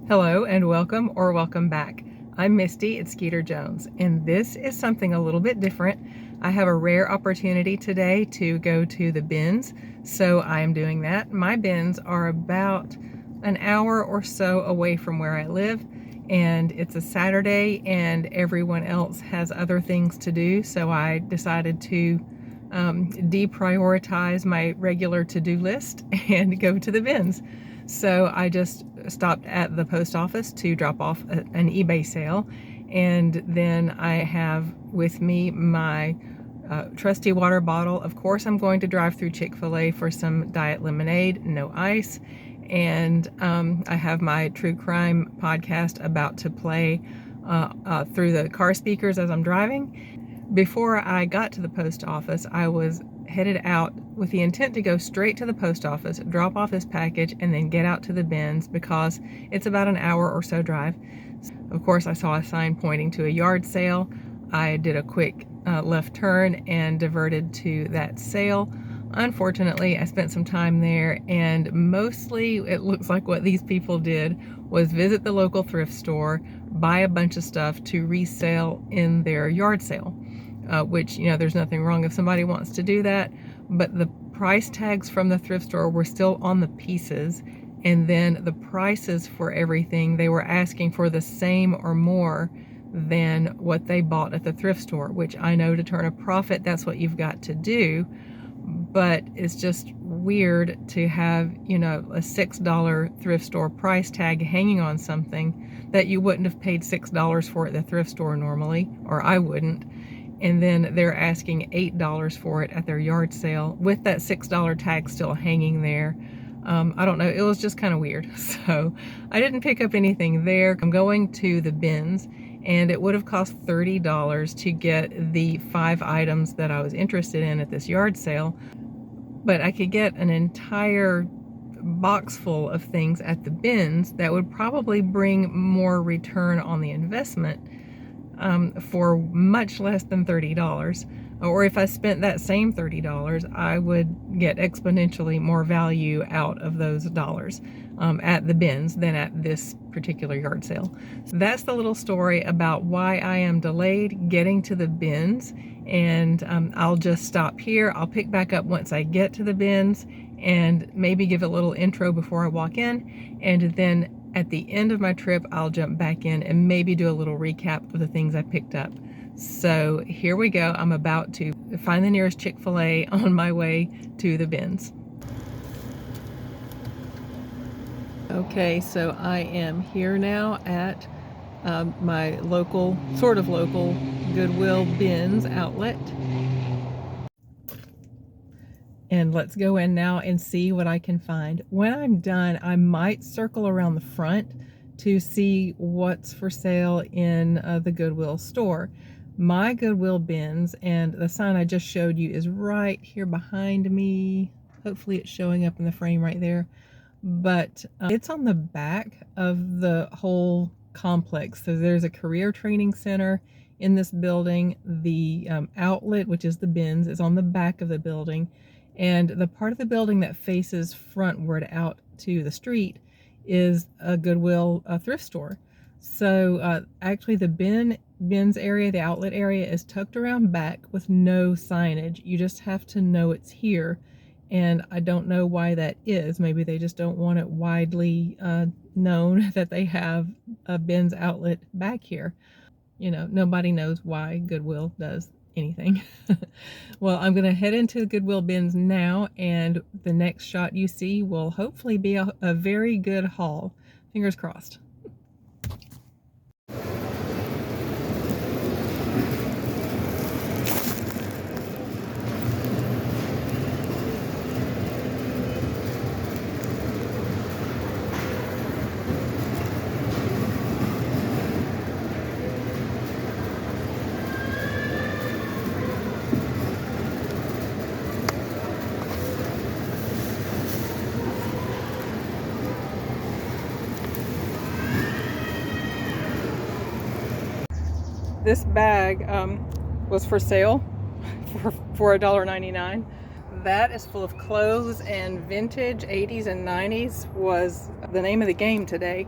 Hello and welcome or welcome back. I'm Misty at Skeeter Jones, and this is something a little bit different. I have a rare opportunity today to go to the bins, so I am doing that. My bins are about an hour or so away from where I live, and it's a Saturday and everyone else has other things to do, so I decided to deprioritize my regular to-do list and go to the bins. So I just stopped at the post office to drop off an eBay sale, and then I have with me my trusty water bottle. Of course, I'm going to drive through Chick-fil-A for some diet lemonade, no ice, and I have my true crime podcast about to play through the car speakers as I'm driving. Before I got to the post office, I was headed out with the intent to go straight to the post office, drop off this package, and then get out to the bins because it's about an hour or so drive. Of course, I saw a sign pointing to a yard sale. I did a quick left turn and diverted to that sale. Unfortunately, I spent some time there, and mostly it looks like what these people did was visit the local thrift store, buy a bunch of stuff to resell in their yard sale. Which, you know, there's nothing wrong if somebody wants to do that, but the price tags from the thrift store were still on the pieces, and then the prices for everything, they were asking for the same or more than what they bought at the thrift store, which I know to turn a profit, that's what you've got to do, but it's just weird to have, you know, a $6 thrift store price tag hanging on something that you wouldn't have paid $6 for at the thrift store normally, or I wouldn't. And then they're asking $8 for it at their yard sale with that $6 tag still hanging there. I don't know, it was just kind of weird. So I didn't pick up anything there. I'm going to the bins, and it would have cost $30 to get the 5 items that I was interested in at this yard sale, but I could get an entire box full of things at the bins that would probably bring more return on the investment for much less than $30. Or if I spent that same $30, I would get exponentially more value out of those dollars at the bins than at this particular yard sale. So that's the little story about why I am delayed getting to the bins, and I'll just stop here. I'll pick back up once I get to the bins and maybe give a little intro before I walk in, and then at the end of my trip, I'll jump back in and maybe do a little recap of the things I picked up. So here we go. I'm about to find the nearest Chick-fil-A on my way to the bins. Okay, so I am here now at my local, sort of local, Goodwill bins outlet. And let's go in now and see what I can find. When I'm done, I might circle around the front to see what's for sale in the Goodwill store. My Goodwill bins, and the sign I just showed you is right here behind me. Hopefully it's showing up in the frame right there. But it's on the back of the whole complex. So there's a career training center in this building. The outlet, which is the bins, is on the back of the building. And the part of the building that faces frontward out to the street is a Goodwill thrift store. So actually the bins area, the outlet area, is tucked around back with no signage. You just have to know it's here. And I don't know why that is. Maybe they just don't want it widely known that they have a bins outlet back here. You know, nobody knows why Goodwill does anything. Well, I'm going to head into the Goodwill bins now, and the next shot you see will hopefully be a very good haul. Fingers crossed. This bag was for sale for $1.99. That is full of clothes, and vintage 80s and 90s was the name of the game today.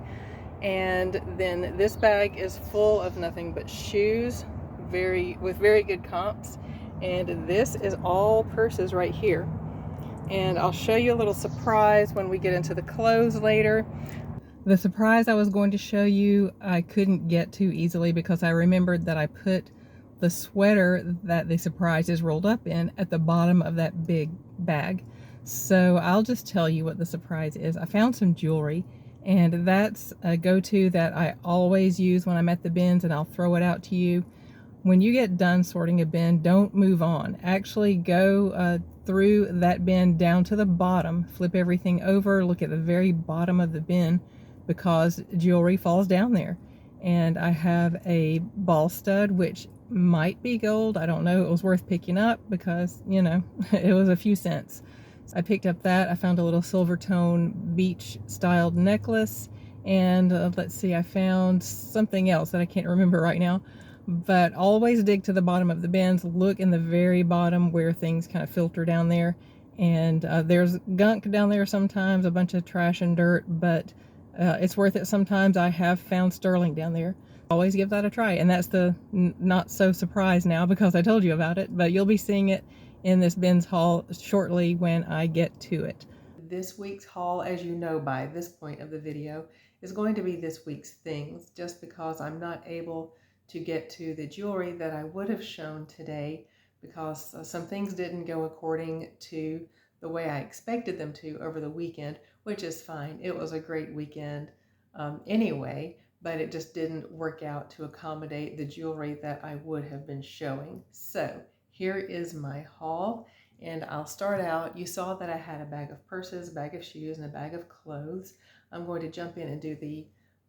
And then this bag is full of nothing but shoes, with very good comps. And this is all purses right here. And I'll show you a little surprise when we get into the clothes later. The surprise I was going to show you, I couldn't get to easily because I remembered that I put the sweater that the surprise is rolled up in at the bottom of that big bag. So I'll just tell you what the surprise is. I found some jewelry, and that's a go-to that I always use when I'm at the bins, and I'll throw it out to you. When you get done sorting a bin, don't move on. Actually go through that bin down to the bottom, flip everything over, look at the very bottom of the bin, because jewelry falls down there. And I have a ball stud, which might be gold. I don't know. It was worth picking up because, you know, it was a few cents. I picked up that. I found a little silver tone beach styled necklace. And let's see, I found something else that I can't remember right now. But always dig to the bottom of the bins. Look in the very bottom where things kind of filter down there. And there's gunk down there sometimes, a bunch of trash and dirt, but it's worth it sometimes. I have found sterling down there. Always give that a try. And that's the not so surprise now because I told you about it, but you'll be seeing it in this bins haul shortly when I get to it. This week's haul, as you know by this point of the video, is going to be this week's things, just because I'm not able to get to the jewelry that I would have shown today because some things didn't go according to the way I expected them to over the weekend, which is fine. It was a great weekend anyway, but it just didn't work out to accommodate the jewelry that I would have been showing. So here is my haul, and I'll start out. You saw that I had a bag of purses, a bag of shoes, and a bag of clothes. I'm going to jump in and do the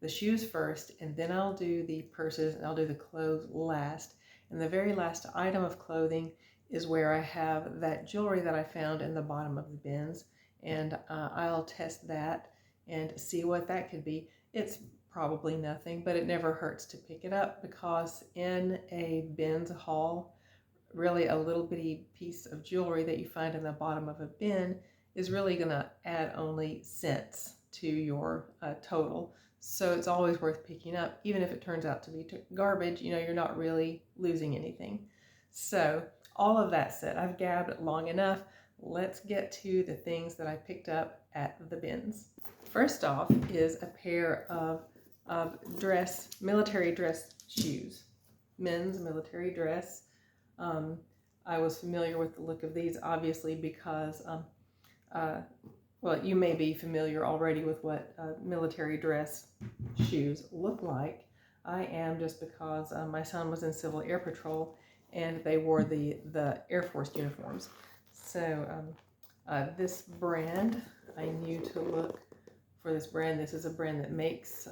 shoes first, and then I'll do the purses, and I'll do the clothes last. And the very last item of clothing is where I have that jewelry that I found in the bottom of the bins, and I'll test that and see what that could be. It's probably nothing, but it never hurts to pick it up, because in a bins haul, really a little bitty piece of jewelry that you find in the bottom of a bin is really going to add only cents to your total. So it's always worth picking up. Even if it turns out to be garbage, you know, you're not really losing anything. So all of that said, I've gabbed long enough. Let's get to the things that I picked up at the bins. First off is a pair of military dress shoes, men's military dress. I was familiar with the look of these, obviously, because, well, you may be familiar already with what military dress shoes look like. I am, just because my son was in Civil Air Patrol and they wore the Air Force uniforms. So this brand, I knew to look for this brand. This is a brand that makes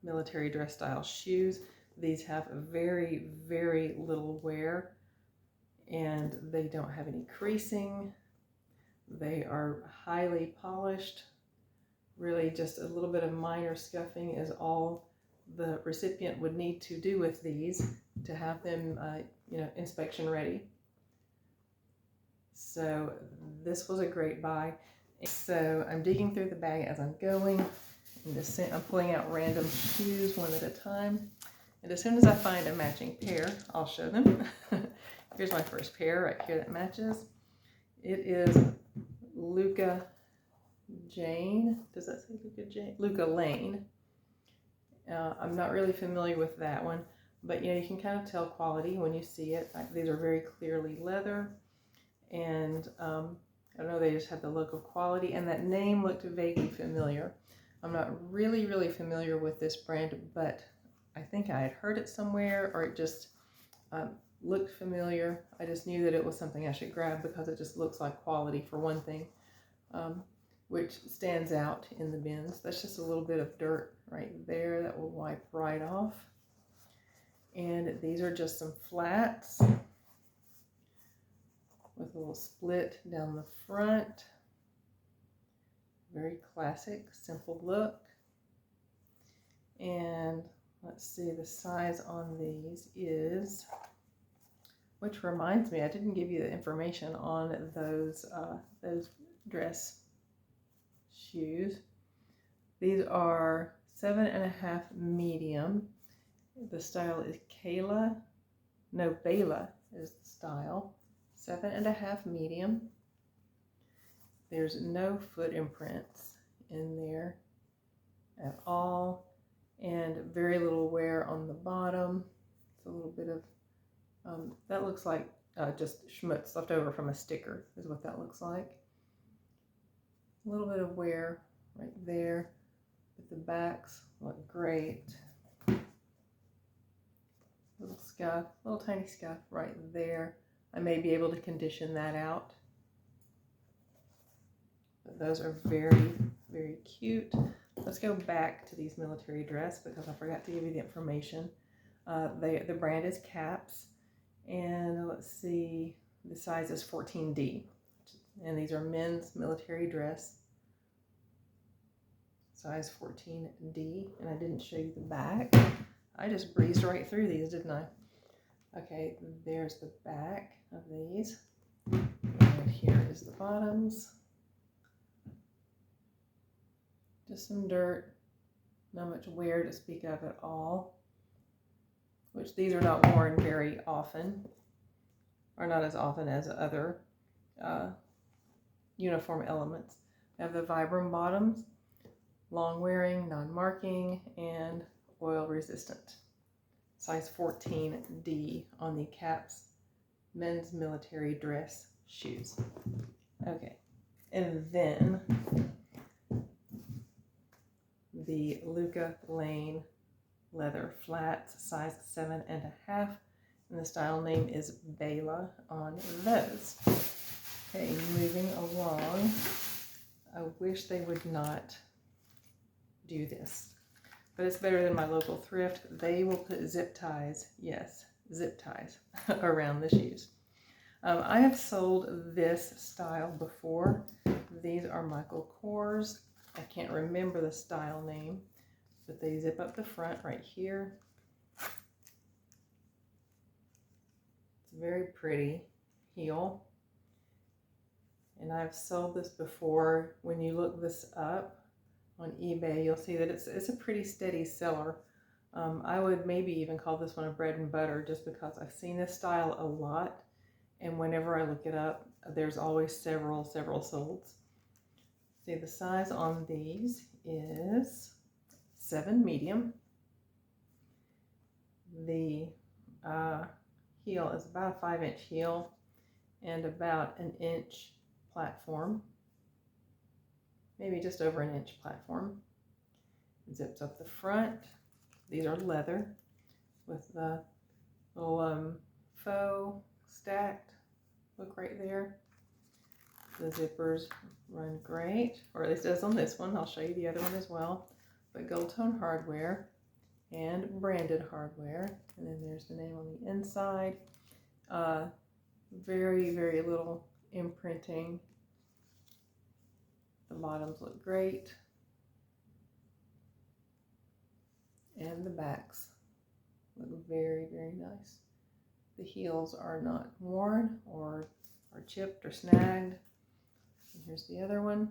military dress style shoes. These have very, very little wear, and they don't have any creasing. They are highly polished. Really just a little bit of minor scuffing is all the recipient would need to do with these to have them you know, inspection ready. So this was a great buy. So I'm digging through the bag as I'm going. I'm pulling out random shoes one at a time. And as soon as I find a matching pair, I'll show them. Here's my first pair right here that matches. It is Luca Jane. Does that say Luca Jane? Luca Lane. I'm not really familiar with that one, but you know, you can kind of tell quality when you see it. These are very clearly leather, and I don't know, they just have the look of quality, and that name looked vaguely familiar. I'm not really familiar with this brand, but I think I had heard it somewhere, or it just looked familiar. I just knew that it was something I should grab because it just looks like quality, for one thing, which stands out in the bins. That's just a little bit of dirt right there that will wipe right off. And these are just some flats with a little split down the front. Very classic, simple look. And let's see, the size on these is, which reminds me, I didn't give you the information on those dress shoes. These are 7.5 medium. The style is Bela is the style. 7.5 medium. There's no foot imprints in there at all, and very little wear on the bottom. It's a little bit of, that looks like just schmutz left over from a sticker is what that looks like. A little bit of wear right there, but the backs look great. Little scuff, little tiny scuff right there. I may be able to condition that out. But those are very, very cute. Let's go back to these military dress because I forgot to give you the information. The brand is Caps, and let's see, the size is 14D. And these are men's military dress, size 14D. And I didn't show you the back. I just breezed right through these, didn't I? Okay, there's the back of these. And here is the bottoms. Just some dirt, not much wear to speak of at all, which these are not worn very often, or not as often as other uniform elements. I have the Vibram bottoms, long wearing, non-marking, and oil resistant. Size 14D on the Caps men's military dress shoes. Okay, and then the Luca Lane leather flats, size 7.5, and the style name is Bela on those. Okay, moving along. I wish they would not do this, but it's better than my local thrift. They will put zip ties, yes, zip ties around the shoes. I have sold this style before. These are Michael Kors. I can't remember the style name, but they zip up the front right here. It's a very pretty heel. And I've sold this before. When you look this up on eBay, you'll see that it's a pretty steady seller. I would maybe even call this one a bread and butter just because I've seen this style a lot. And whenever I look it up, there's always several solds. See, the size on these is 7 medium. The heel is about a 5-inch heel and about an inch platform, maybe just over an inch platform. It zips up the front. These are leather with the little faux stacked look right there. The zippers run great, or at least it does on this one. I'll show you the other one as well. But gold tone hardware and branded hardware. And then there's the name on the inside. Very, very little imprinting. The bottoms look great. And the backs look very, very nice. The heels are not worn or chipped or snagged. And here's the other one.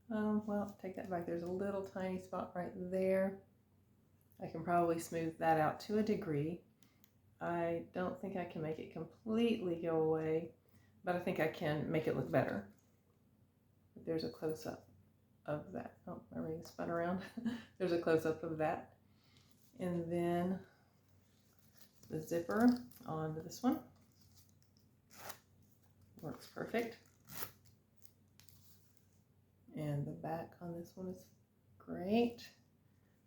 Well, take that back. There's a little tiny spot right there. I can probably smooth that out to a degree. I don't think I can make it completely go away, but I think I can make it look better. But there's a close-up of that. Oh, my ring spun around. There's a close-up of that. And then the zipper on this one works perfect. And the back on this one is great.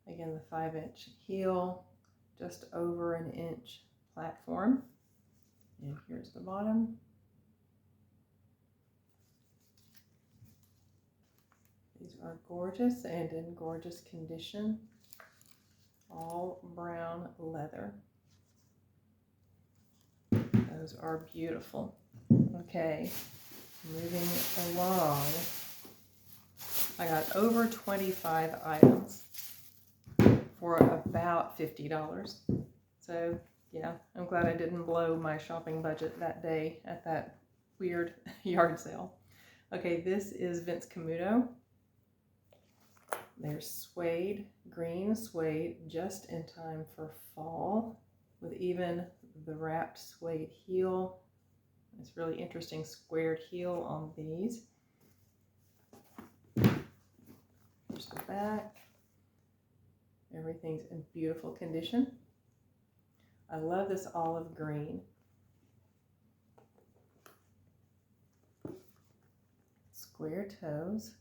Again, the 5-inch heel, just over an inch platform. And here's the bottom. These are gorgeous and in gorgeous condition. All brown leather. Those are beautiful. Okay, moving along. I got over 25 items for about $50. So yeah, I'm glad I didn't blow my shopping budget that day at that weird yard sale. Okay, this is Vince Camuto. There's suede, green suede, just in time for fall, with even the wrapped suede heel. It's really interesting squared heel on these. Here's the back. Everything's in beautiful condition. I love this olive green. Square toes.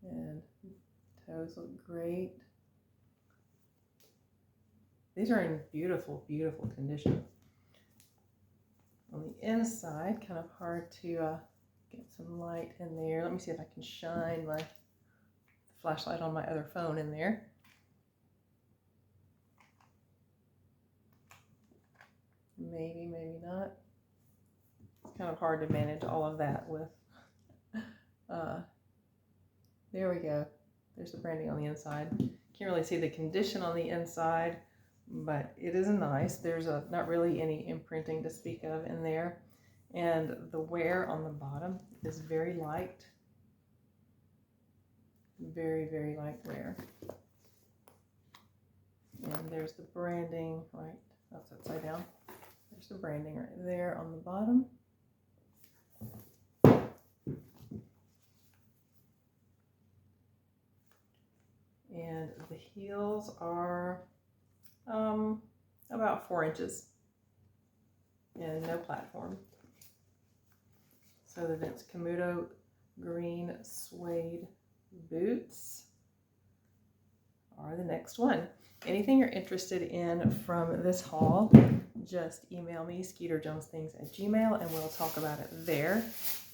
And toes look great. These are in beautiful, beautiful condition. On the inside, kind of hard to get some light in there. Let me see if I can shine my flashlight on my other phone in there. Maybe, maybe not. It's kind of hard to manage all of that with. There we go. There's the branding on the inside. Can't really see the condition on the inside, but it is nice. There's not really any imprinting to speak of in there. And the wear on the bottom is very light. Very, very light wear. And there's the branding, right? That's upside down. There's the branding right there on the bottom. And the heels are about 4 inches and no platform. So the Vince Camuto green suede boots are the next one. Anything you're interested in from this haul, just email me, skeeterjonesthings@gmail.com, and we'll talk about it there.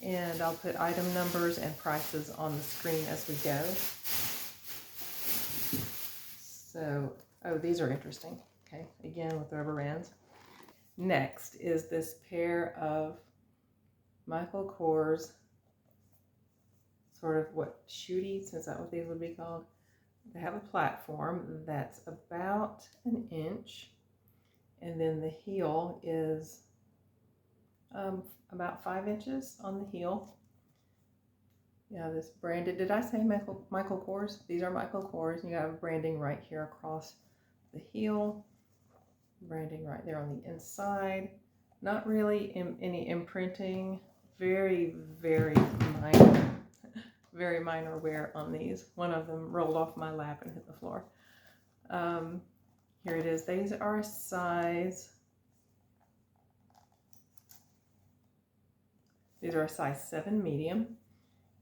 And I'll put item numbers and prices on the screen as we go. So, oh, these are interesting. Okay, again with rubber bands. Next is this pair of Michael Kors, sort of what, shooties, is that what these would be called? They have a platform that's about 1 inch, and then the heel is about 5 inches on the heel. Yeah, this branded, did I say Michael Kors? These are Michael Kors, and you have branding right here across the heel, branding right there on the inside. Not really any imprinting, very, very minor wear on these. One of them rolled off my lap and hit the floor. Here it is. These are a size 7 medium,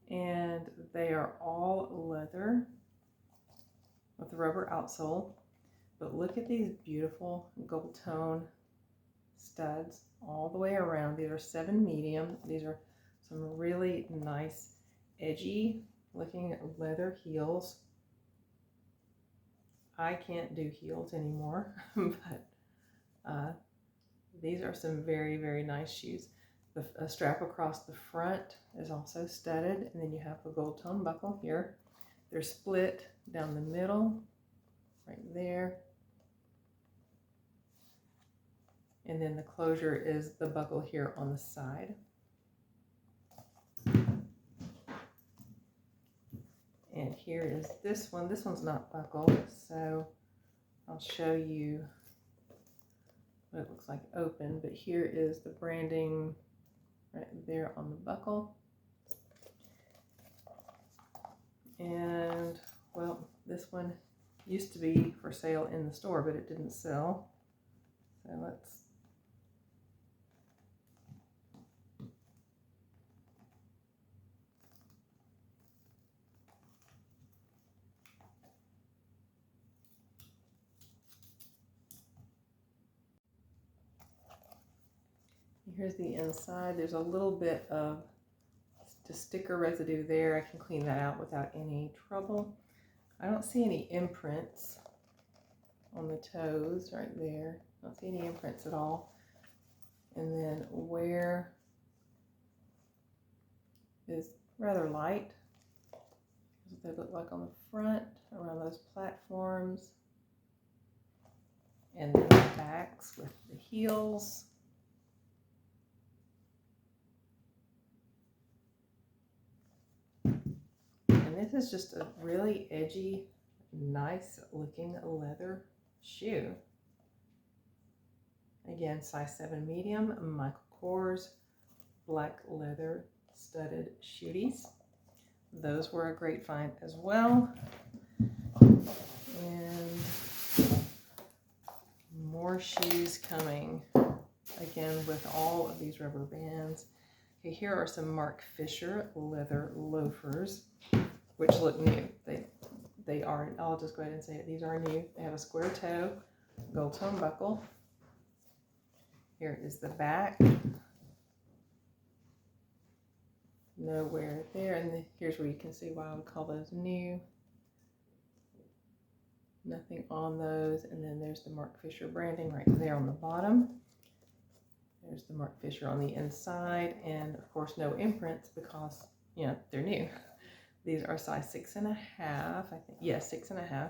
and they are all leather with a rubber outsole. But look at these beautiful gold tone studs all the way around. These are 7 medium. These are some really nice, edgy looking leather heels. I can't do heels anymore, but these are some very, very nice shoes. The strap across the front is also studded, and then you have a gold tone buckle here. They're split down the middle, right there. And then the closure is the buckle here on the side. And here is this one. This one's not buckled, so I'll show you what it looks like open. But here is the branding right there on the buckle. And, well, this one used to be for sale in the store, but it didn't sell. So let's here's the inside. There's a little bit of just sticker residue there. I can clean that out without any trouble. I don't see any imprints on the toes right there. I don't see any imprints at all. And then wear is rather light. That's what they look like on the front, around those platforms. And then the backs with the heels. And this is just a really edgy, nice looking leather shoe. Again, size 7 medium, Michael Kors, black leather studded shooties. Those were a great find as well. And more shoes coming, again with all of these rubber bands. Okay, here are some Mark Fisher leather loafers, which look new. They are, I'll just go ahead and say it, these are new. They have a square toe, gold tone buckle. Here is the back. No wear there, and here's where you can see why I would call those new. Nothing on those, and then there's the Mark Fisher branding right there on the bottom. There's the Mark Fisher on the inside, and of course no imprints because, you know, they're new. These are size 6.5, I think. Yes, 6.5.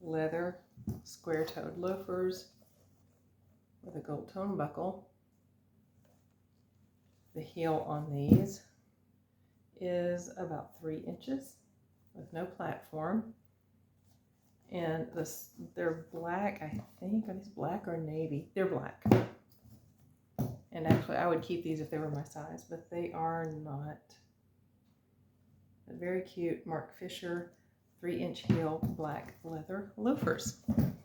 Leather, square-toed loafers with a gold tone buckle. The heel on these is about 3 inches with no platform. And they're black, I think. Are these black or navy? They're black. And actually, I would keep these if they were my size, but they are not. Very cute Mark Fisher 3-inch heel black leather loafers.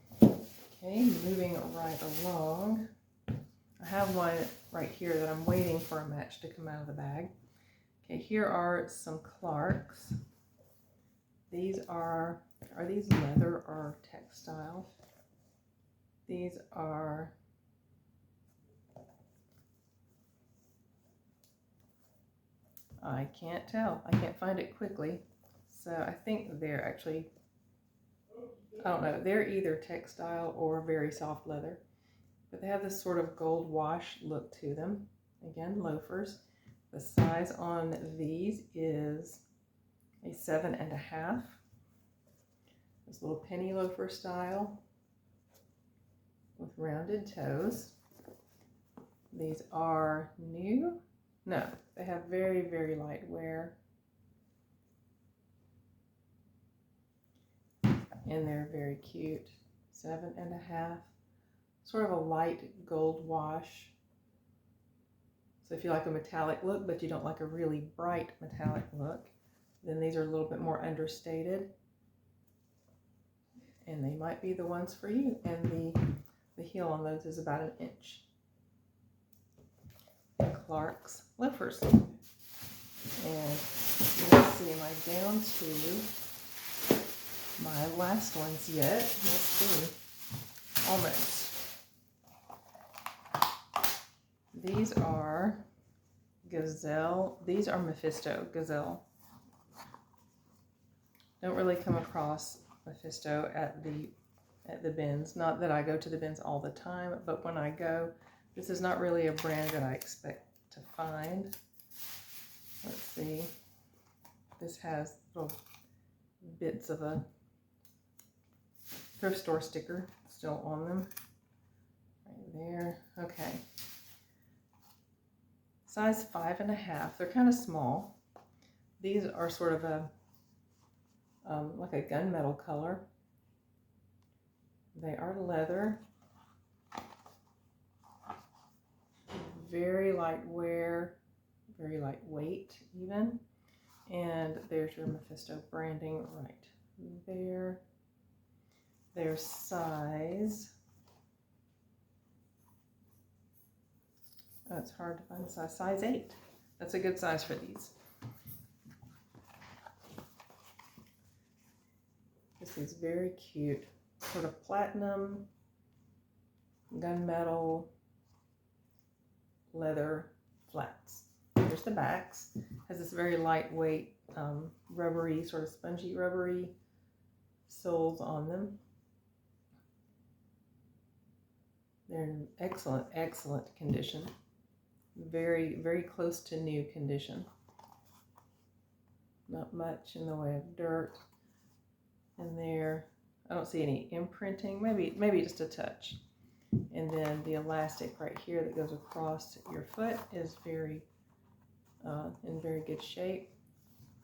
Okay, moving right along. I have one right here that I'm waiting for a match to come out of the bag. Okay, here are some Clarks. These are these leather or textile? These are, I can't tell. I can't find it quickly. So I think they're actually, I don't know, they're either textile or very soft leather. But they have this sort of gold wash look to them. Again, loafers. The size on these is a 7.5. This little penny loafer style with rounded toes. These are new. No, they have very, very light wear. And they're very cute. 7.5. Sort of a light gold wash. So if you like a metallic look, but you don't like a really bright metallic look, then these are a little bit more understated. And they might be the ones for you. And the heel on those is about 1 inch. Clark's loafers. And let's see, am I down to my last ones yet? Let's see. Almost. These are Gazelle. These are Mephisto Gazelle. Don't really come across Mephisto at the bins. Not that I go to the bins all the time, but when I go, this is not really a brand that I expect to find. Let's see. This has little bits of a thrift store sticker still on them. Right there. Okay. Size 5.5. They're kind of small. These are sort of a like a gunmetal color. They are leather. Very light wear, very lightweight even. And there's your Mephisto branding right there. Their size, oh, it's hard to find the size. Size 8. That's a good size for these. This is very cute. Sort of platinum, gunmetal, leather flats. Here's the backs. Has this very lightweight, rubbery, sort of spongy rubbery soles on them. They're in excellent, excellent condition. Very, very close to new condition. Not much in the way of dirt. And there, I don't see any imprinting, maybe just a touch. And then the elastic right here that goes across your foot is very in very good shape.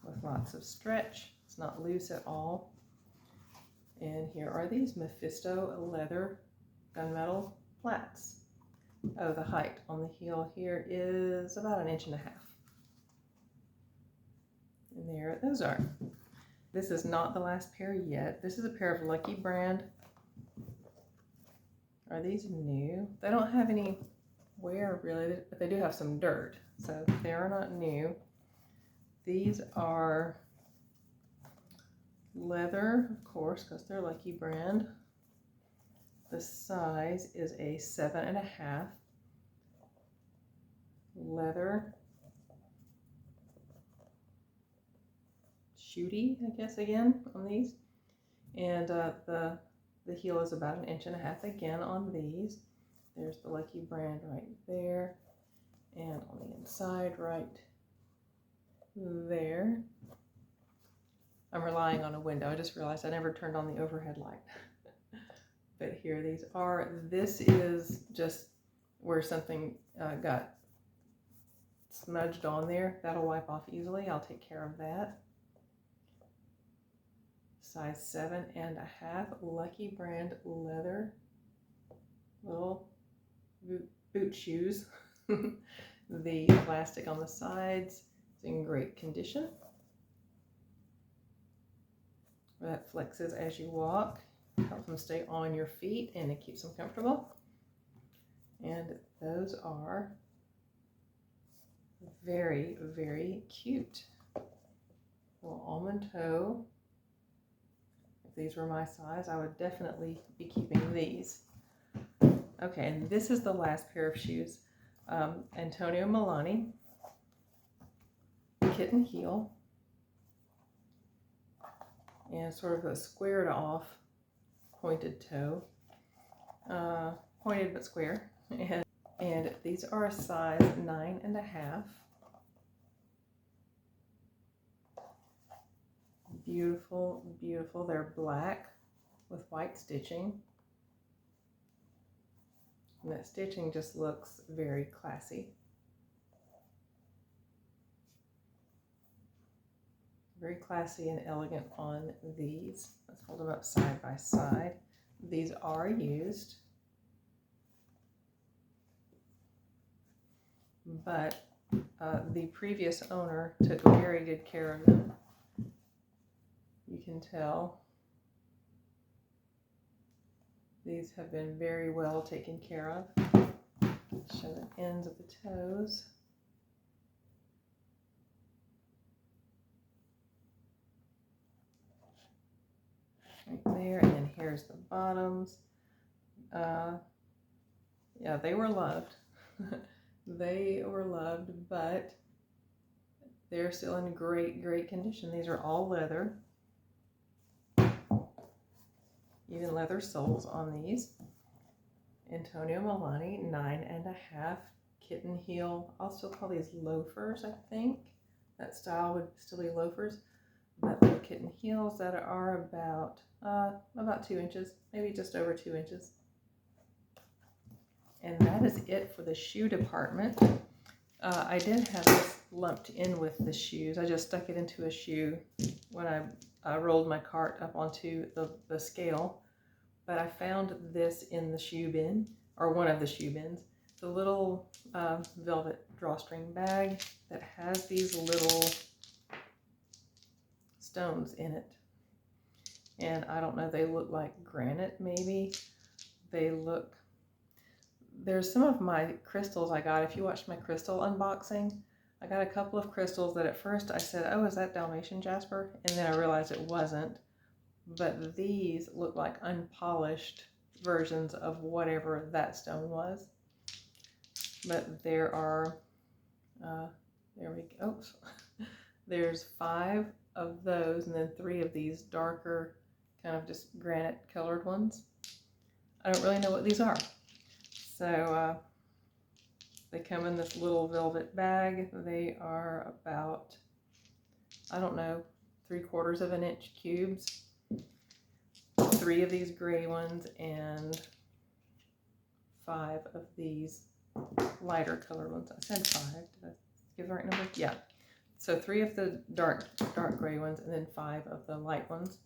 with lots of stretch. It's not loose at all. And here are these Mephisto leather gunmetal flats. Oh, the height on the heel here is about 1.5 inches. And there those are. This is not the last pair yet. This is a pair of Lucky Brand. Are these new? They don't have any wear really, but they do have some dirt, so they are not new. These are leather, of course, because they're Lucky Brand. The size is a 7.5. Leather shooty, I guess, again on these. And the heel is about 1.5 inches again on these. There's the Lucky Brand right there, and on the inside right there. I'm relying on a window. I just realized I never turned on the overhead light. But here these are. This is just where something got smudged on there. That'll wipe off easily. I'll take care of that. Size 7.5, Lucky Brand leather, little boot shoes. The plastic on the sides is in great condition. That flexes as you walk, helps them stay on your feet, and it keeps them comfortable. And those are very, very cute. Little almond toe. If these were my size, I would definitely be keeping these. Okay, and this is the last pair of shoes. Antonio Milani, kitten heel, and sort of a squared off pointed toe, pointed but square. And these are a size 9.5. Beautiful, beautiful. They're black with white stitching. And that stitching just looks very classy. Very classy and elegant on these. Let's hold them up side by side. These are used, but the previous owner took very good care of them. You can tell these have been very well taken care of. Show the ends of the toes. Right there, and then here's the bottoms. Yeah, they were loved. They were loved, but they're still in great, great condition. These are all leather. Even leather soles on these. Antonio Milani, 9.5, kitten heel. I'll still call these loafers, I think. That style would still be loafers. But little kitten heels that are about 2 inches, maybe just over 2 inches. And that is it for the shoe department. I did have this lumped in with the shoes. I just stuck it into a shoe when I rolled my cart up onto the scale. But I found this in the shoe bin, or one of the shoe bins. The little velvet drawstring bag that has these little stones in it. And I don't know, they look like granite maybe. There's some of my crystals I got. If you watched my crystal unboxing, I got a couple of crystals that at first I said, oh, is that Dalmatian jasper? And then I realized it wasn't. But these look like unpolished versions of whatever that stone was. But there are, there we go. There's 5 of those, and then 3 of these darker, kind of just granite colored ones. I don't really know what these are. So they come in this little velvet bag. They are about, I don't know, 3/4 of an inch cubes. 3 of these gray ones and 5 of these lighter colored ones. I said 5. Did I give the right number? Yeah. So 3 of the dark gray ones and then 5 of the light ones.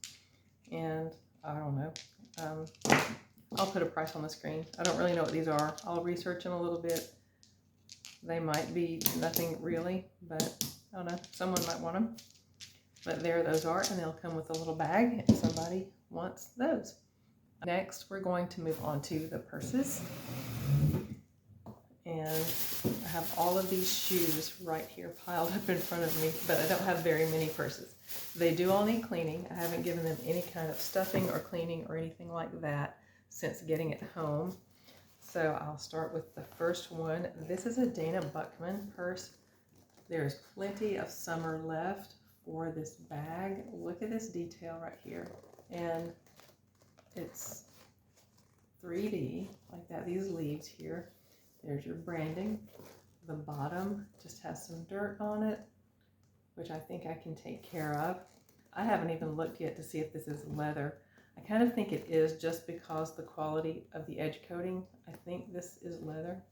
And I don't know. I'll put a price on the screen. I don't really know what these are. I'll research them a little bit. They might be nothing really, but I don't know. Someone might want them. But there those are, and they'll come with a little bag if somebody wants those. Next, we're going to move on to the purses. And I have all of these shoes right here piled up in front of me, but I don't have very many purses. They do all need cleaning. I haven't given them any kind of stuffing or cleaning or anything like that since getting it home. So I'll start with the first one. This is a Dana Buckman purse. There's plenty of summer left for this bag. Look at this detail right here. And it's 3D like that, these leaves here. There's your branding. The bottom just has some dirt on it, which I think I can take care of. I haven't even looked yet to see if this is leather. I kind of think it is just because the quality of the edge coating. I think this is leather,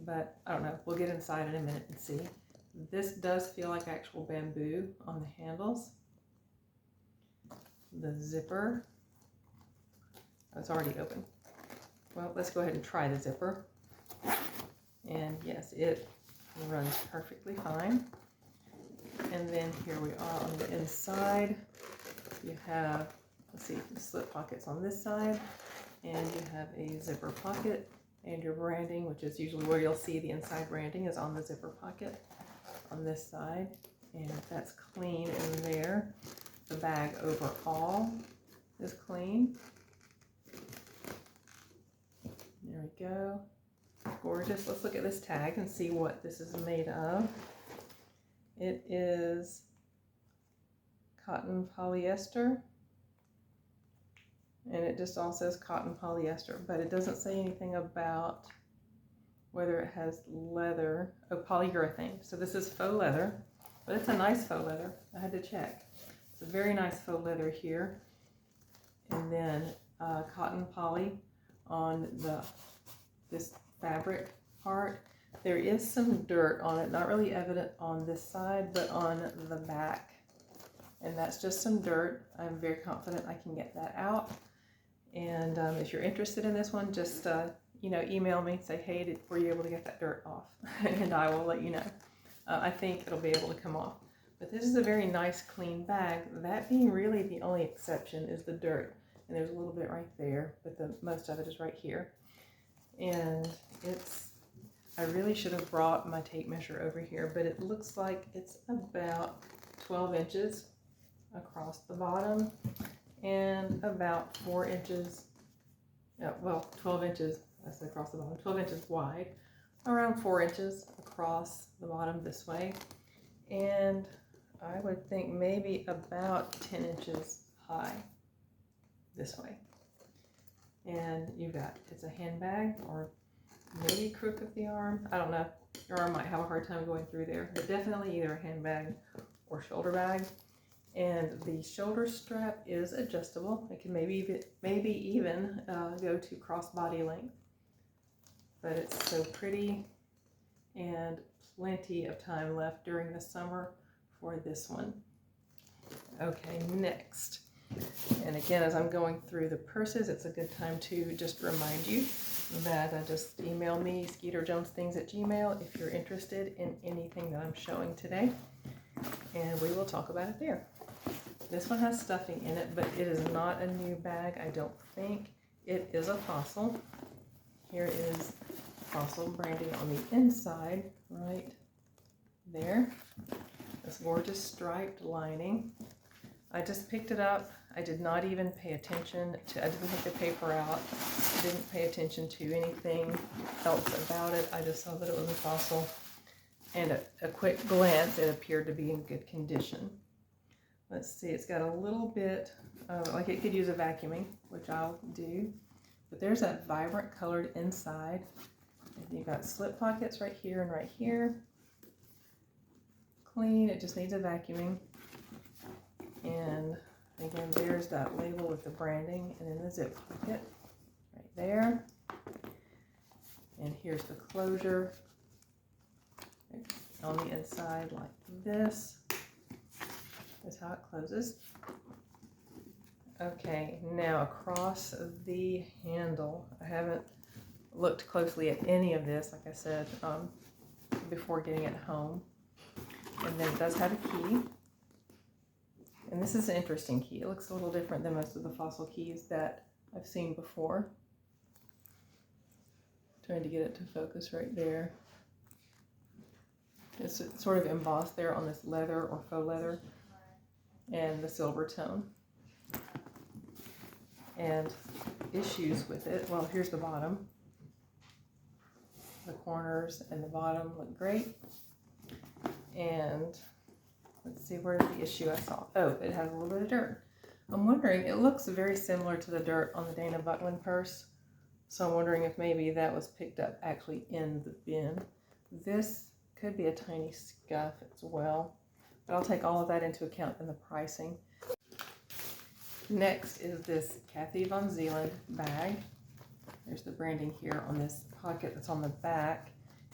but I don't know. We'll get inside in a minute and see. This does feel like actual bamboo on the handles. The zipper, oh, it's already open. Well, let's go ahead and try the zipper. And yes, it runs perfectly fine. And then here we are on the inside. You have, let's see, the slip pockets on this side, and you have a zipper pocket, and your branding, which is usually where you'll see the inside branding, is on the zipper pocket on this side, and that's clean in there. The bag overall is clean. There we go. Gorgeous. Let's look at this tag and see what this is made of. It is cotton polyester, and it just all says cotton polyester, but it doesn't say anything about whether it has leather. Oh, polyurethane. So this is faux leather, but it's a nice faux leather. I had to check. It's a very nice faux leather here, and then cotton poly on this fabric part. There is some dirt on it, not really evident on this side, but on the back. And that's just some dirt. I'm very confident I can get that out. And if you're interested in this one, just email me, say, hey, were you able to get that dirt off? And I will let you know. I think it'll be able to come off. But this is a very nice, clean bag. That being really the only exception is the dirt. And there's a little bit right there, but most of it is right here. And I really should have brought my tape measure over here, but it looks like it's about 12 inches across the bottom and about 4 inches, 12 inches, I said across the bottom, 12 inches wide, around 4 inches across the bottom this way. And I would think maybe about 10 inches high this way. And you've got, it's a handbag or maybe crook of the arm. I don't know. Your arm might have a hard time going through there, but definitely either a handbag or shoulder bag. And the shoulder strap is adjustable. It can maybe even go to crossbody length. But it's so pretty, and plenty of time left during the summer for this one. Okay, next. And again, as I'm going through the purses, it's a good time to just remind you that just email me, skeeterjonesthings@gmail.com, if you're interested in anything that I'm showing today, and we will talk about it there. This one has stuffing in it, but it is not a new bag, I don't think. It is a Fossil. Here is Fossil branding on the inside, right there. This gorgeous striped lining. I just picked it up. I did not even pay attention to, I didn't take the paper out. I didn't pay attention to anything else about it. I just saw that it was a Fossil. And at a quick glance, it appeared to be in good condition. Let's see, it's got a little bit of, like it could use a vacuuming, which I'll do. But there's that vibrant colored inside. And you've got slip pockets right here and right here. Clean, it just needs a vacuuming. And again, there's that label with the branding, and then the zip pocket right there. And here's the closure. on the inside like this. That's how it closes. Okay, now across the handle, I haven't looked closely at any of this, like I said, before getting it home. And then it does have a key. And this is an interesting key. It looks a little different than most of the Fossil keys that I've seen before. Trying to get it to focus right there. It's sort of embossed there on this leather or faux leather and the silver tone. And issues with it, well, here's the bottom. The corners and the bottom look great. And let's see, where's the issue I saw? Oh, it has a little bit of dirt. I'm wondering, it looks very similar to the dirt on the Dana Buckland purse. So I'm wondering if maybe that was picked up actually in the bin. This could be a tiny scuff as well, but I'll take all of that into account in the pricing. Next is this Kathy Von Zeeland bag. There's the branding here on this pocket that's on the back.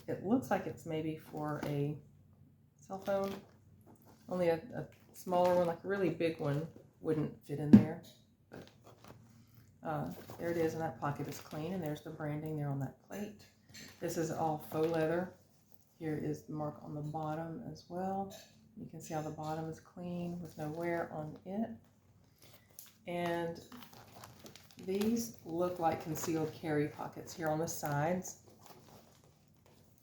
It looks like it's maybe for a cell phone. Only a smaller one, like a really big one, wouldn't fit in there. But there it is, and that pocket is clean, and there's the branding there on that plate. This is all faux leather. Here is the mark on the bottom as well. You can see how the bottom is clean with no wear on it. And these look like concealed carry pockets here on the sides.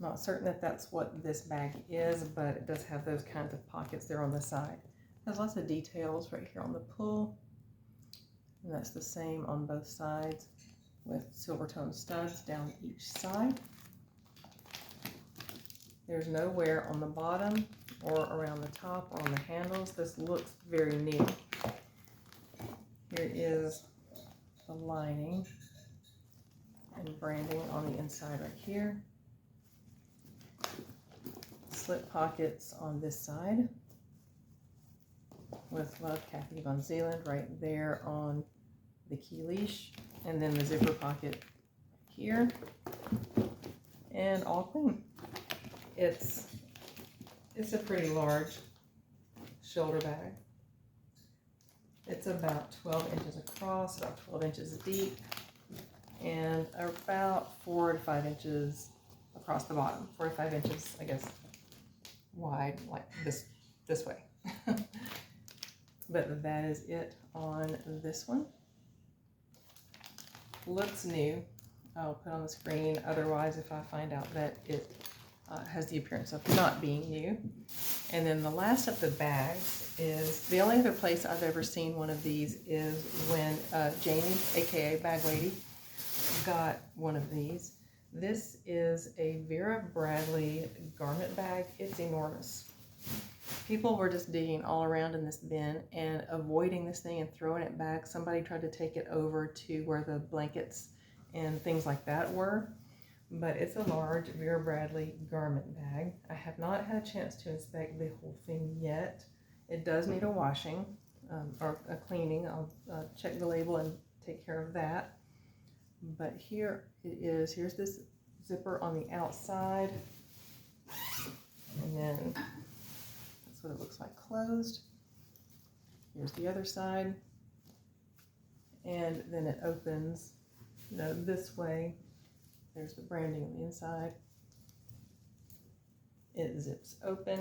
I'm not certain that that's what this bag is, but it does have those kinds of pockets there on the side. It has lots of details right here on the pull. And that's the same on both sides with silver tone studs down each side. There's no wear on the bottom or around the top or on the handles. This looks very new. Here is the lining and branding on the inside right here. Slip pockets on this side with Love Kathy Von Zeeland right there on the key leash, and then the zipper pocket here, and all clean. It's a pretty large shoulder bag. It's about 12 inches across, about 12 inches deep, and about 4 to 5 inches across the bottom. 4 to 5 inches, I guess, wide, like this way. But that is it on this one. Looks new. I'll put on the screen. Otherwise, if I find out that it has the appearance of not being new. And then the last of the bags is, the only other place I've ever seen one of these is when Jamie, aka Bag Lady, got one of these. This is a Vera Bradley garment bag. It's enormous. People were just digging all around in this bin and avoiding this thing and throwing it back. Somebody tried to take it over to where the blankets and things like that were. But it's a large Vera Bradley garment bag. I have not had a chance to inspect the whole thing yet. It does need a washing or a cleaning. I'll check the label and take care of that. But here it is. Here's this zipper on the outside. And then that's what it looks like closed. Here's the other side. And then it opens, this way. There's the branding on the inside. It zips open.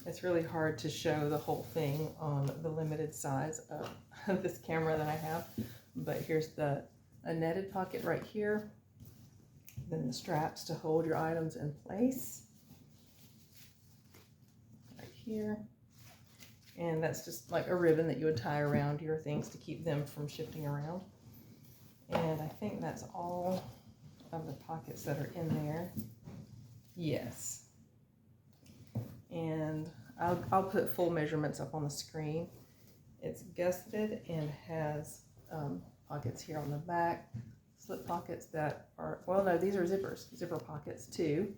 It's really hard to show the whole thing on the limited size of this camera that I have, but here's a netted pocket right here, then the straps to hold your items in place right here, and that's just like a ribbon that you would tie around your things to keep them from shifting around. And I think that's all of the pockets that are in there. Yes. And I'll put full measurements up on the screen. It's gusseted and has pockets here on the back, slip pockets that are, well, no, these are zipper pockets too,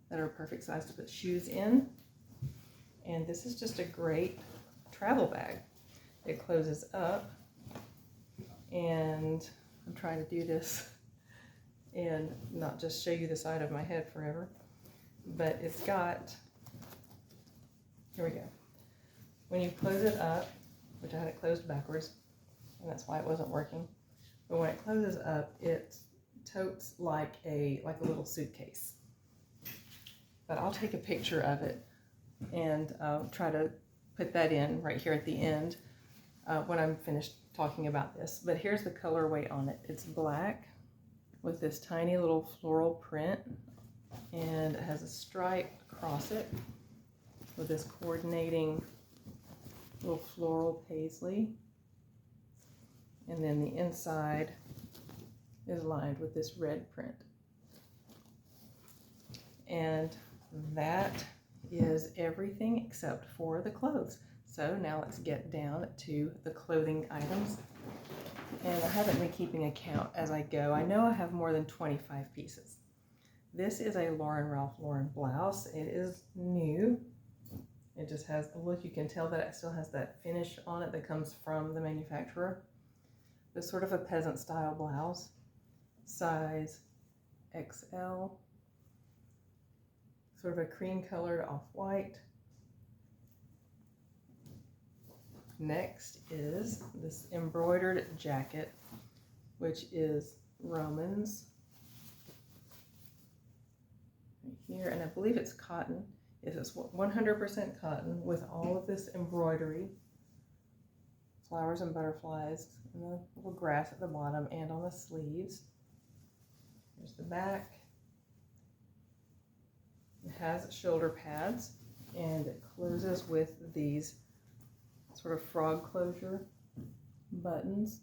that are perfect size to put shoes in. And this is just a great travel bag. It closes up, and I'm trying to do this and not just show you the side of my head forever. But it's got, here we go. When you close it up, which I had it closed backwards, and that's why it wasn't working. But when it closes up, it totes like a little suitcase. But I'll take a picture of it and try to put that in right here at the end when I'm finished talking about this. But here's the colorway on it. It's black with this tiny little floral print, and it has a stripe across it with this coordinating little floral paisley. And then the inside is lined with this red print. And that is everything except for the clothes. So now let's get down to the clothing items. And I haven't been keeping a count as I go. I know I have more than 25 pieces. This is a Ralph Lauren blouse. It is new. It just has, look, you can tell that it still has that finish on it that comes from the manufacturer. It's sort of a peasant style blouse, size XL, sort of a cream colored off-white. Next is this embroidered jacket, which is Romans right here, and I believe it's cotton. It's 100% cotton with all of this embroidery, flowers and butterflies, and the little grass at the bottom and on the sleeves. Here's the back. It has shoulder pads, and it closes with these sort of frog closure buttons.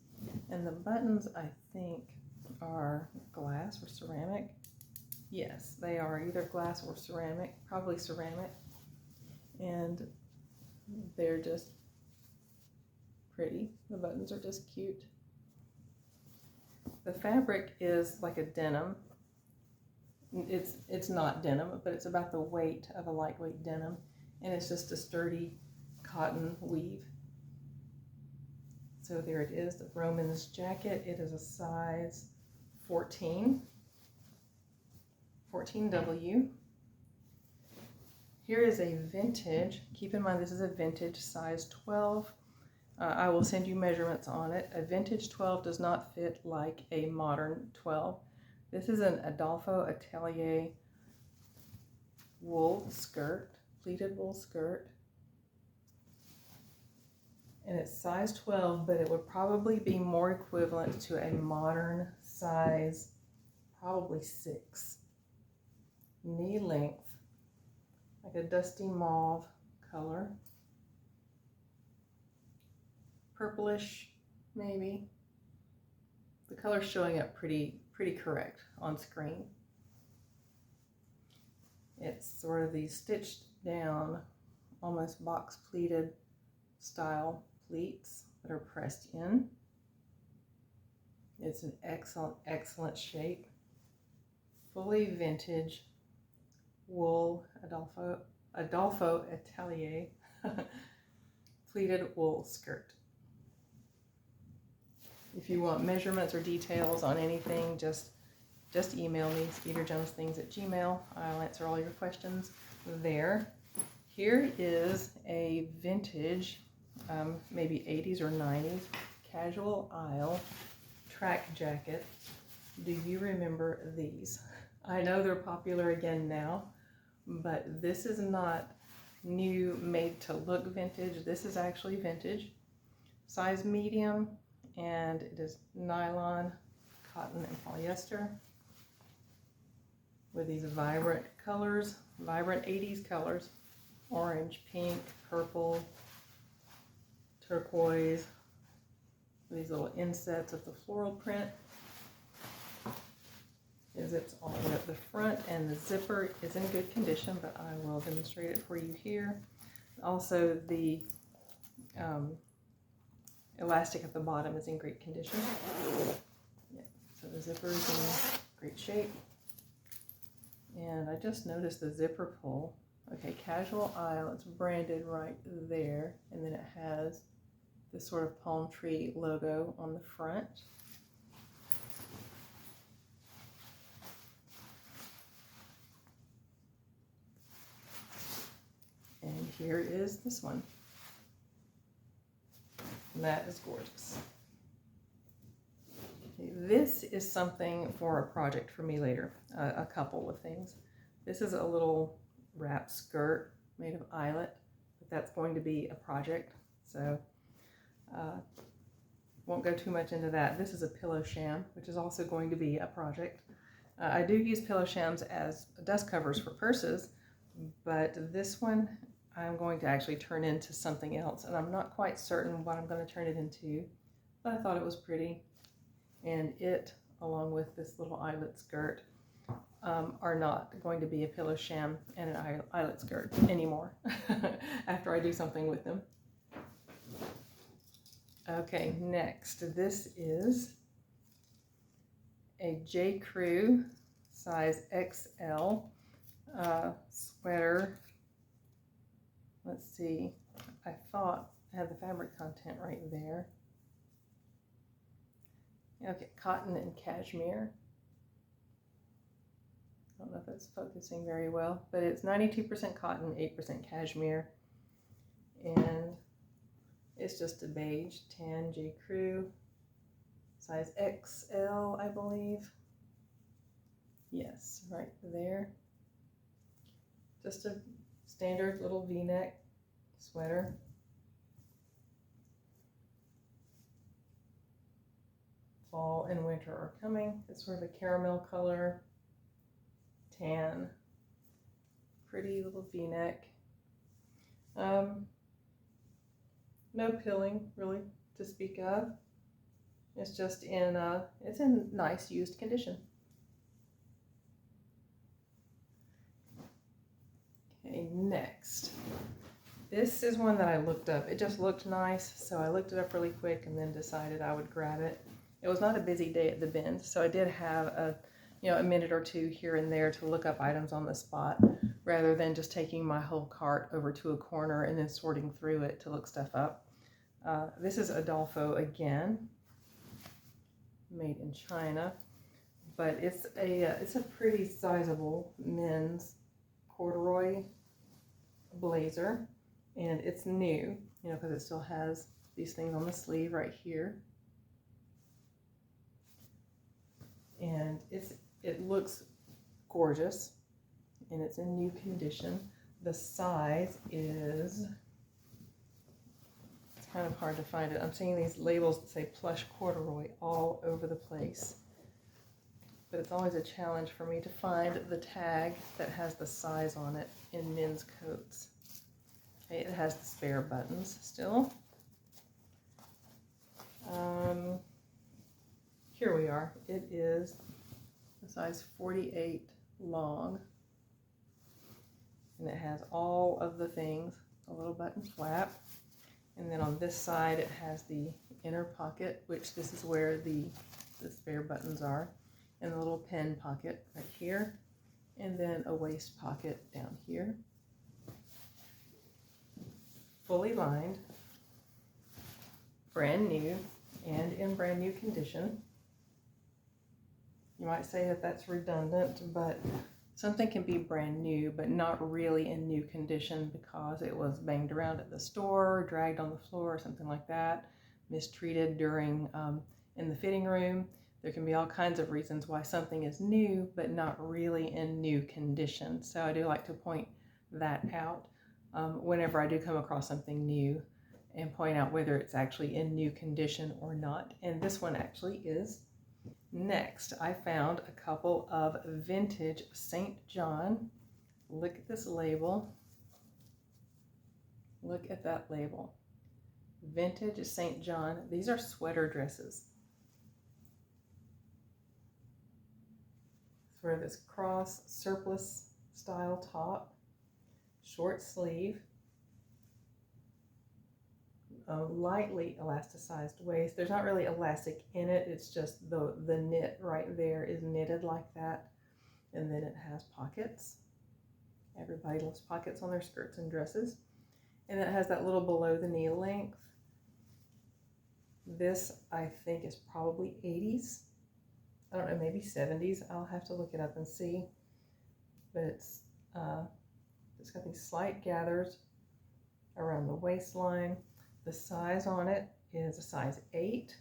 And the buttons, I think, are glass or ceramic. Yes, they are either glass or ceramic, probably ceramic. And they're just pretty. The buttons are just cute. The fabric is like a denim. It's not denim, but it's about the weight of a lightweight denim, and it's just a sturdy cotton weave. So there it is, the Romans jacket. It is a size 14, 14W. Here is a vintage. Keep in mind this is a vintage size 12. I will send you measurements on it. A vintage 12 does not fit like a modern 12. This is an Adolfo Atelier wool skirt, pleated wool skirt. And it's size 12, but it would probably be more equivalent to a modern size, probably 6. Knee length, like a dusty mauve color. Purplish, maybe. The color's showing up pretty correct on screen. It's sort of these stitched down, almost box pleated style pleats that are pressed in. It's an excellent shape. Fully vintage wool Adolfo Atelier pleated wool skirt. If you want measurements or details on anything, just email me, skeeterjonesthings@gmail.com. I'll answer all your questions there. Here is a vintage, maybe 80s or 90s, casual aisle track jacket. Do you remember these? I know they're popular again now, but this is not new, made to look vintage. This is actually vintage. Size medium, and it is nylon, cotton, and polyester with these vibrant colors, vibrant 80s colors, orange, pink, purple, turquoise, these little insets of the floral print. It zips all the way up the front, and the zipper is in good condition, but I will demonstrate it for you here. Also, the elastic at the bottom is in great condition. Yeah, so the zipper is in great shape. And I just noticed the zipper pull. Okay, casual aisle, it's branded right there, and then it has this sort of palm tree logo on the front. here is this one. And that is gorgeous. Okay, this is something for a project for me later, a couple of things. This is a little wrap skirt made of eyelet, but that's going to be a project, so won't go too much into that. This is a pillow sham, which is also going to be a project. I do use pillow shams as dust covers for purses, but this one I'm going to actually turn into something else, and I'm not quite certain what I'm going to turn it into, but I thought it was pretty. And it, along with this little eyelet skirt, are not going to be a pillow sham and an eyelet skirt anymore after I do something with them. Okay, next, this is a J. Crew size XL sweater. Let's see, I thought I had the fabric content right there. Okay, cotton and cashmere. I don't know if it's focusing very well, but it's 92% cotton, 8% cashmere. And it's just a beige tan J. Crew, size XL, I believe. Yes, right there. Just a standard little V-neck sweater. Fall and winter are coming. It's sort of a caramel color, tan, pretty little V-neck. No pilling really to speak of. It's just it's in nice used condition. Okay, next. This is one that I looked up. It just looked nice, so I looked it up really quick and then decided I would grab it. It was not a busy day at the bins, so I did have a minute or two here and there to look up items on the spot, rather than just taking my whole cart over to a corner and then sorting through it to look stuff up. This is Adolfo again, made in China, but it's a pretty sizable men's corduroy blazer, and it's new, because it still has these things on the sleeve right here, and it looks gorgeous, and it's in new condition. The size is, it's kind of hard to find it. I'm seeing these labels that say plush corduroy all over the place, but it's always a challenge for me to find the tag that has the size on it in men's coats. Okay, it has the spare buttons still. Here we are. It is a size 48 long, and it has all of the things, a little button flap, and then on this side it has the inner pocket, which this is where the spare buttons are, and a little pen pocket right here, and then a waist pocket down here. Fully lined, brand new, and in brand new condition. You might say that that's redundant, but something can be brand new, but not really in new condition because it was banged around at the store, dragged on the floor, or something like that, mistreated during in the fitting room. There can be all kinds of reasons why something is new, but not really in new condition. So I do like to point that out whenever I do come across something new, and point out whether it's actually in new condition or not. And this one actually is. Next, I found a couple of vintage St. John. Look at this label. Look at that label. Vintage St. John. These are sweater dresses. It's for this cross surplice style top, short sleeve, a lightly elasticized waist. There's not really elastic in it, it's just the knit right there is knitted like that, and then it has pockets. Everybody loves pockets on their skirts and dresses. And then it has that little below the knee length. This I think is probably 80s. I don't know, maybe 70s. I'll have to look it up and see. But it's got these slight gathers around the waistline. The size on it is a size 8.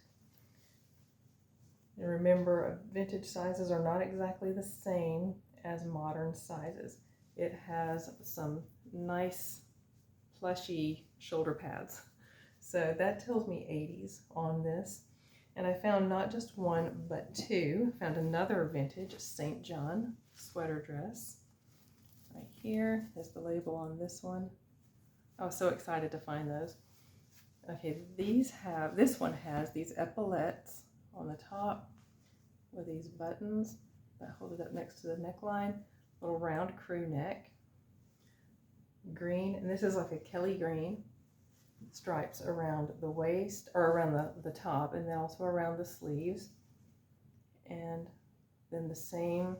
And remember, vintage sizes are not exactly the same as modern sizes. It has some nice plushy shoulder pads. So that tells me 80s on this. And I found not just one, but two. Found another vintage St. John sweater dress. Right here is the label on this one. I was so excited to find those. Okay, this one has these epaulettes on the top with these buttons that hold it up next to the neckline. Little round crew neck. Green, and this is like a Kelly green. Stripes around the waist, or around the top, and then also around the sleeves. And then the same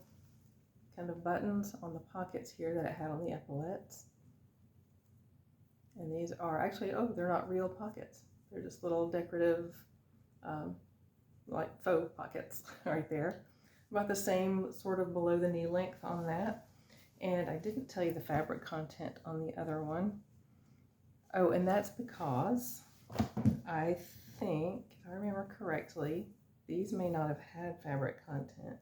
kind of buttons on the pockets here that it had on the epaulettes. And these are actually, oh, they're not real pockets. They're just little decorative, like faux pockets right there. About the same sort of below the knee length on that. And I didn't tell you the fabric content on the other one. Oh, and that's because I think, if I remember correctly, these may not have had fabric content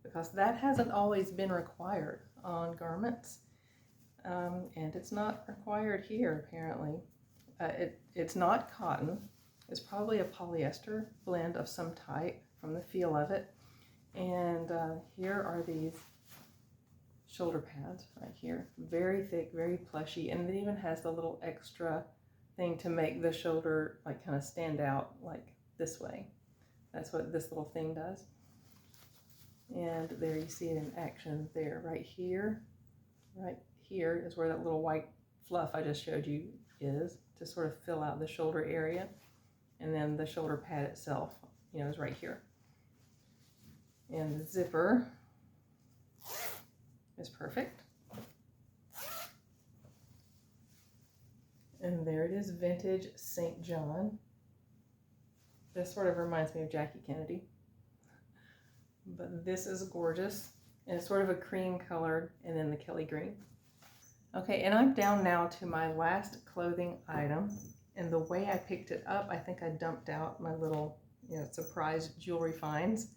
because that hasn't always been required on garments. And it's not required here, apparently. It's not cotton. It's probably a polyester blend of some type from the feel of it. And here are these shoulder pads right here. Very thick, very plushy, and it even has the little extra thing to make the shoulder like kind of stand out like this way. That's what this little thing does. And there you see it in action there. Right here is where that little white fluff I just showed you is, to sort of fill out the shoulder area. And then the shoulder pad itself, you know, is right here. And the zipper is perfect. And there it is, vintage St. John. This sort of reminds me of Jackie Kennedy. But this is gorgeous. And it's sort of a cream color, and then the Kelly green. Okay, and I'm down now to my last clothing item. And the way I picked it up, I think I dumped out my little, you know, surprise jewelry finds.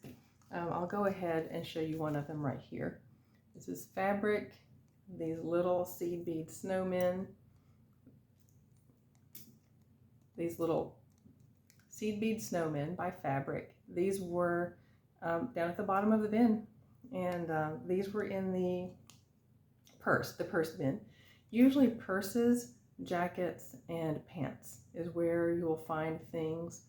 I'll go ahead and show you one of them right here. This is fabric, these little seed bead snowmen. These little seed bead snowmen by Fabric. These were down at the bottom of the bin, and these were in the purse bin. Usually purses, jackets, and pants is where you will find things,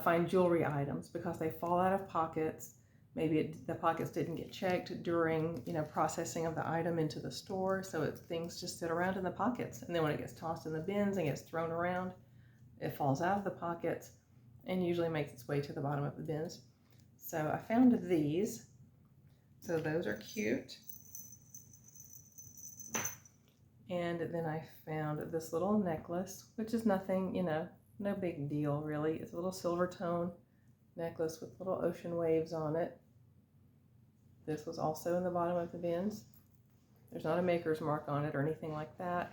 find jewelry items, because they fall out of pockets. Maybe the pockets didn't get checked during, you know, processing of the item into the store, so things just sit around in the pockets. And then when it gets tossed in the bins and gets thrown around, it falls out of the pockets and usually makes its way to the bottom of the bins. So I found these. So those are cute. And then I found this little necklace, which is nothing, you know, no big deal really. It's a little silver tone necklace with little ocean waves on it. This was also in the bottom of the bins. There's not a maker's mark on it or anything like that.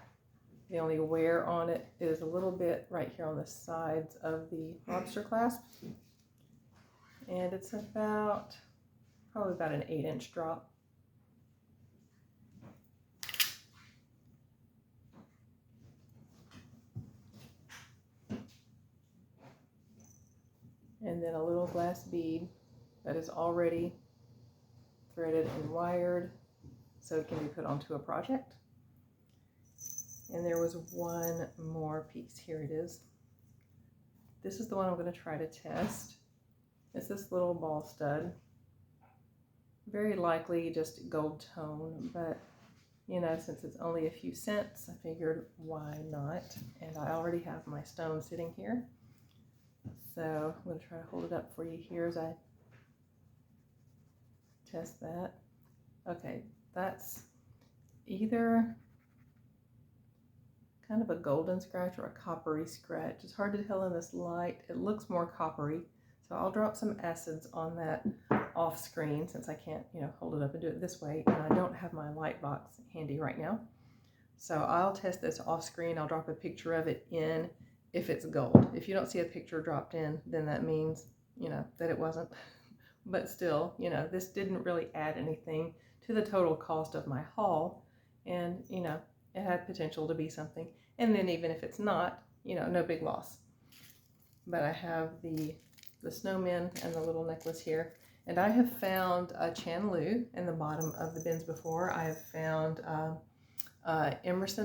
The only wear on it is a little bit right here on the sides of the lobster clasp. And it's probably about an 8-inch drop. And then a little glass bead that is already threaded and wired, so it can be put onto a project. And there was one more piece. Here it is. This is the one I'm going to try to test. It's this little ball stud. Very likely just gold tone, but you know, since it's only a few cents, I figured why not? And I already have my stone sitting here. So I'm going to try to hold it up for you here as I test that. Okay, that's either kind of a golden scratch or a coppery scratch. It's hard to tell in this light. It looks more coppery. So I'll drop some acids on that off screen since I can't, you know, hold it up and do it this way. And I don't have my light box handy right now. So I'll test this off screen. I'll drop a picture of it in if it's gold. If you don't see a picture dropped in, then that means, you know, that it wasn't. But still, you know, this didn't really add anything to the total cost of my haul. And, you know, it had potential to be something. And then even if it's not, you know, no big loss. But I have the snowmen and the little necklace here. And I have found a Chanlu in the bottom of the bins before. I have found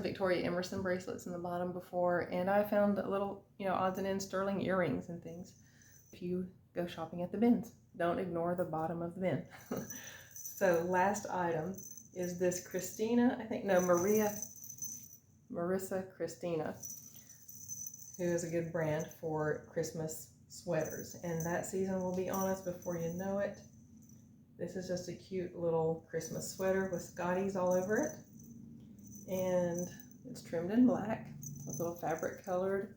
Victoria Emerson bracelets in the bottom before. And I found little, you know, odds and ends sterling earrings and things. If you go shopping at the bins, don't ignore the bottom of the bin. So last item is this Marissa Christina, who is a good brand for Christmas sweaters. And that season will be on us before you know it. This is just a cute little Christmas sweater with Scotties all over it. And it's trimmed in black with little fabric covered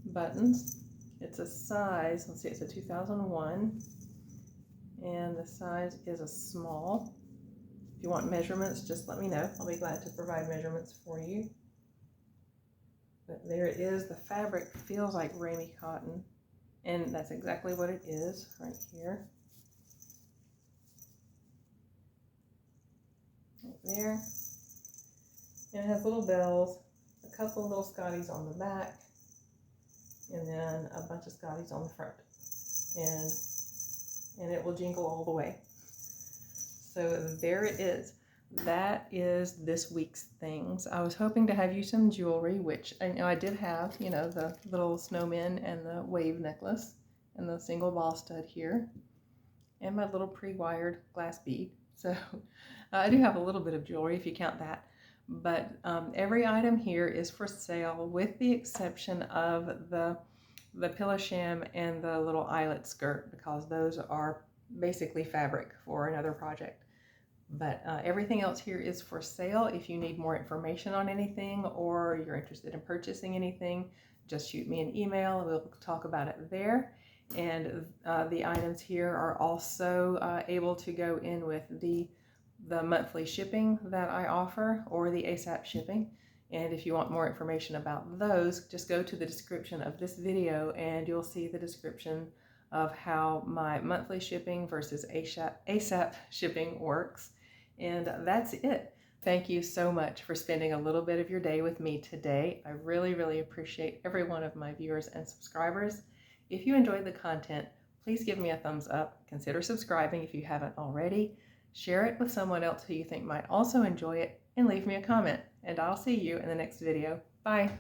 buttons. It's a size, let's see, it's a 2001, and the size is a small. If you want measurements, just let me know. I'll be glad to provide measurements for you. But there it is. The fabric feels like Ramie cotton, and that's exactly what it is right here. Right there. And it has little bells, a couple of little Scotties on the back, and then a bunch of Scotties on the front, and it will jingle all the way. So there it is. That is this week's things. I was hoping to have you some jewelry, which I know I did have, you know, the little snowman and the wave necklace and the single ball stud here, and my little pre-wired glass bead. So I do have a little bit of jewelry if you count that. But every item here is for sale, with the exception of the pillow sham and the little eyelet skirt, because those are basically fabric for another project. But everything else here is for sale. If you need more information on anything, or you're interested in purchasing anything, just shoot me an email and we'll talk about it there. And the items here are also able to go in with the monthly shipping that I offer, or the ASAP shipping. And if you want more information about those, just go to the description of this video and you'll see the description of how my monthly shipping versus ASAP shipping works. And that's it. Thank you so much for spending a little bit of your day with me today. I really, really appreciate every one of my viewers and subscribers. If you enjoyed the content, please give me a thumbs up. Consider subscribing if you haven't already. Share it with someone else who you think might also enjoy it, and leave me a comment. And I'll see you in the next video. Bye.